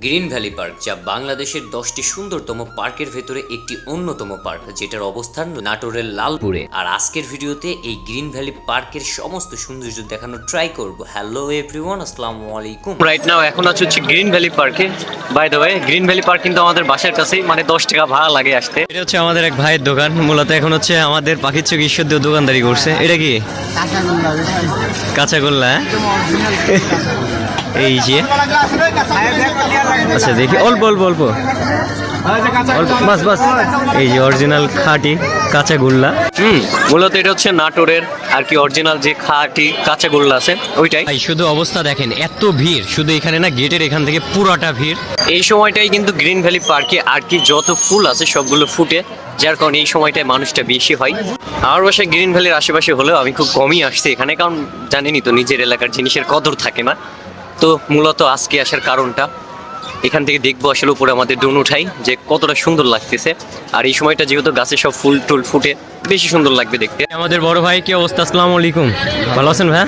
Green Valley park, যা বাংলাদেশের 10টি সুন্দরতম পার্কের ভেতরে একটি অন্যতম পার্ক, যেটার অবস্থান নাটোরের লালপুরে। আর আজকের ভিডিওতে এই গ্রিন ভ্যালি পার্কের সমস্ত সৌন্দর্য দেখানোর ট্রাই করব। হ্যালো এভরিওয়ান, আসসালামু আলাইকুম। রাইট নাও এখন হচ্ছে গ্রিন ভ্যালি পার্কে। By the way, Green Valley park কিন্তু আমাদের বাসার কাছেই, মানে 10 টাকা ভাড়া লাগে আসতে। এটা হচ্ছে আমাদের এক ভাইয়ের দোকান। মূলত এখন হচ্ছে আমাদের পাখির চোখ ঈশ্বর দিয়ে দোকানদারি করছে। এটা কি কাঁচাগোল্লা? এই যে আচ্ছা দেখি, অল্প অল্প অল্প বাস বাস। এই যে অরিজিনাল খাঁটি কাঁচাগোল্লা। মূলত এটা হচ্ছে নাটোরের আর কি অরিজিনাল যে খাঁটি কাঁচাগোল্লা আছে ওইটাই। শুধু অবস্থা দেখেন, এত ভিড় শুধু এখানে না, গেটের এখান থেকে পুরোটা ভিড়। এই সময়টাই কিন্তু গ্রিন ভ্যালি পার্কে আর কি যত ফুল আছে সবগুলো ফুটে, যার কারণে এই সময়টায় মানুষটা বেশি হয়। আমার বাসায় গ্রিন ভ্যালির আশেপাশে হলেও আমি খুব কমই আসছি এখানে, কারণ জানেনই তো নিজের এলাকার জিনিসের কদর থাকে না। তো মূলত আজকে আসার কারণটা, এখান থেকে দেখবো আসলে উপরে আমাদের ড্রোন উঠাই যে কতটা সুন্দর লাগতেছে। আর এই সময়টা যেহেতু গাছে সব ফুল টুল ফুটে, বেশি সুন্দর লাগবে দেখতে। আমাদের বড় ভাই, কি অবস্থা? আসসালামু আলাইকুম, ভালো আছেন ভাই?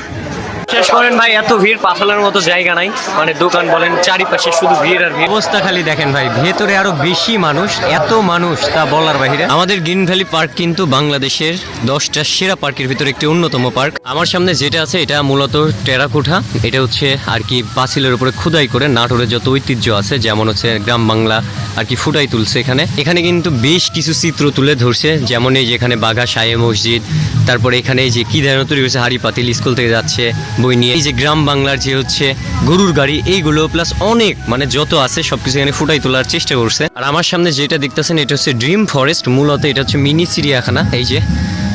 শেষ করেন ভাই, এত ভিড়, পা ফেলার মতো জায়গা নাই, মানে দোকান বলেন চারিপাশে শুধু ভিড় আর ভিড়। অবস্থা খালি দেখেন ভাই, ভেতরে আরো বেশি মানুষ, এত মানুষ তা বলার বাইরে। আমাদের গ্রিন ভ্যালি পার্ক কিন্তু বাংলাদেশের 10টা সেরা পার্কের ভিতরে একটি অন্যতম পার্ক। আমার সামনে যেটা আছে এটা মূলত টেরাকোঠা। এটা হচ্ছে আর কি পাঁচিলের উপরে খোদাই করে নাটোরের যত ঐতিহ্য আছে, যেমন হচ্ছে গ্রাম বাংলা আর কি ফুটাই তুলছে এখানে। এখানে কিন্তু বেশ কিছু চিত্র তুলে ধরছে, যেমন এই যে এখানে বাঘা শাহে মসজিদ, তারপরে এখানে এই যে কি ধরনের তৈরি হয়েছে, হাড়ি পাতিল স্কুল থেকে যাচ্ছে বই নিয়ে, এই যে গ্রাম বাংলার যে হচ্ছে গরুর গাড়ি, এইগুলো প্লাস অনেক মানে যত আছে সবকিছু এখানে ফুটাই তোলার চেষ্টা করছে। আর আমার সামনে যেটা দেখতেছেন এটা হচ্ছে ড্রিম ফরেস্ট। মূলত এটা হচ্ছে মিনি চিড়িয়াখানা। এই যে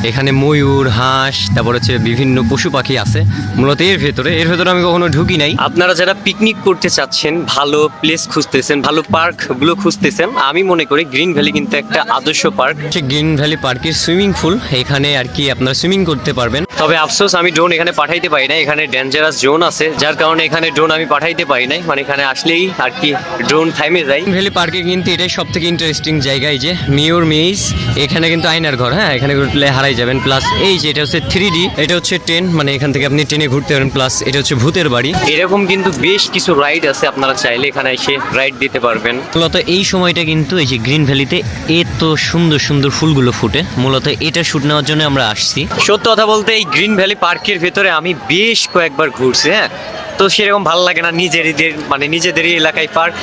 এখানে ময়ূর, হাঁস, তারপর হচ্ছে বিভিন্ন পশু পাখি আছে মূলত এর ভেতরে আমি কখনো ঢুকি নাই। আপনারা যারা পিকনিক করতে চাচ্ছেন, ভালো প্লেস খুঁজতেছেন, ভালো পার্কগুলো খুঁজতেছেন, আমি মনে করি গ্রিন ভ্যালি কিন্তু একটা আদর্শ পার্ক। গ্রিন ভ্যালি পার্কের সুইমিং পুল, এখানে আর কি আপনারা সুইমিং করতে পারবেন। তবে আফসোস আমি ড্রোন এখানে পাঠাইতে পারি না, এখানে ডেঞ্জারাস জোন আছে, যার কারণে এখানে ড্রোন আমি পাঠাইতে পারি নাই। মানে এখানে আসলেই আর কি ড্রোন থামে যায়। গ্রিন ভ্যালি পার্কে কিন্তু এটাই সব থেকে ইন্টারেস্টিং জায়গা। এই যে মিওর মেইজ, এখানে কিন্তু আয়নার ঘর, হ্যাঁ এখানে ঘুরলে হারাই যাবেন। প্লাস এই যে এটা হচ্ছে 3D, এটা হচ্ছে ট্রেন, মানে এখান থেকে আপনি ট্রেনে ঘুরতে পারেন। প্লাস এটা হচ্ছে ভূতের বাড়ি। এরকম কিন্তু বেশ কিছু রাইড আছে, আপনারা চাইলে এখানে এসে রাইড দিতে পারবেন। মূলত এই সময়টা কিন্তু এই যে গ্রিন ভ্যালিতে এত সুন্দর সুন্দর ফুলগুলো ফুটে, মূলত এটা শুট নেওয়ার জন্য আমরা আসছি। সত্য কথা বলতে এই গ্রিন ভ্যালি পার্কের ভেতরে আমি বেশ কয়েকবার ঘুরছি, হ্যাঁ, তো সেরকম ভালো লাগে না নিজেদেরই এলাকায় পার্ক।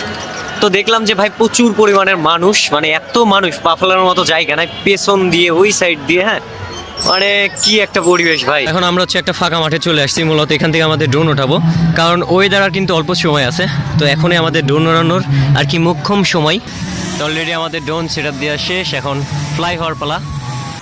তো দেখলাম যে ভাই প্রচুর পরিমাণের মানুষ, মানে এত মানুষ, পা ফেলার মতো জায়গা নাই, পেছন দিয়ে ওই সাইড দিয়ে, হ্যাঁ মানে কি একটা পরিবেশ ভাই। এখন আমরা হচ্ছে একটা ফাঁকা মাঠে চলে আসছি, মূলত এখান থেকে আমাদের ড্রোন ওঠাবো, কারণ ওয়েদার আর কিন্তু অল্প সময় আছে। তো এখনই আমাদের ড্রোন ওড়ানোর আর কি মোক্ষম সময়। অলরেডি আমাদের ড্রোন সেট আপ দেওয়া শেষ, এখন ফ্লাই হওয়ার পালা।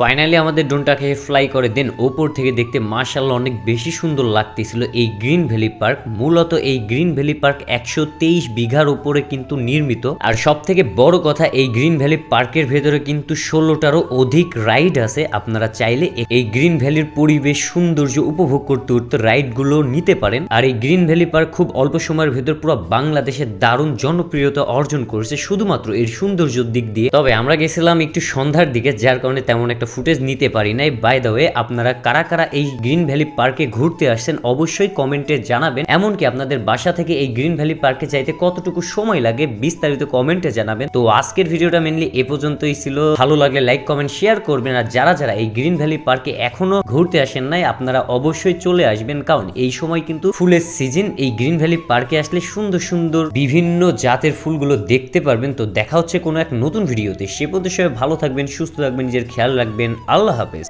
ফাইনালি আমাদের ড্রোনটাকে ফ্লাই করে দেন। ওপর থেকে দেখতে মাশাআল্লাহ অনেক বেশি সুন্দর লাগতেছিল এই গ্রিন ভ্যালি পার্ক। মূলত এই গ্রিন ভ্যালি পার্ক 123 বিঘার উপরে কিন্তু নির্মিত। আর সব থেকে বড় কথা, এই গ্রিন ভ্যালি পার্কের ভেতরে কিন্তু 16টারও অধিক রাইড আছে। আপনারা চাইলে এই গ্রিন ভ্যালির পরিবেশ সৌন্দর্য উপভোগ করতে করতে রাইডগুলো নিতে পারেন। আর এই গ্রিন ভ্যালি পার্ক খুব অল্প সময়ের ভেতর পুরো বাংলাদেশে দারুণ জনপ্রিয়তা অর্জন করেছে শুধুমাত্র এর সৌন্দর্যের দিক দিয়ে। তবে আমরা গেছিলাম একটু সন্ধ্যার দিকে, যার কারণে তেমন একটা ফুটেজ নিতে পারি নাই। বাই দ্য ওয়ে, আপনারা কারা কারা এই গ্রিন ভ্যালি পার্কে ঘুরতে আসছেন অবশ্যই কমেন্টে জানাবেন। এমনকি আপনাদের বাসা থেকে এই গ্রিন ভ্যালি পার্কে যাইতে কতটুকু সময় লাগে বিস্তারিত কমেন্টে জানাবেন। তো আজকের ভিডিওটা মেনলি এ পর্যন্তই ছিল। ভালো লাগলে লাইক কমেন্ট শেয়ার করবেন। আর যারা যারা এই গ্রিন ভ্যালি পার্কে এখনো ঘুরতে আসেন নাই, আপনারা অবশ্যই চলে আসবেন, কারণ এই সময় কিন্তু ফুলের সিজন। এই গ্রিন ভ্যালি পার্কে আসলে সুন্দর সুন্দর বিভিন্ন জাতের ফুলগুলো দেখতে পারবেন। তো দেখা হচ্ছে কোনো এক নতুন ভিডিওতে। সে পর্যন্ত সবাই ভালো থাকবেন, সুস্থ থাকবেন, নিজের খেয়াল রাখবেন। আল্লাহ হাফেজ।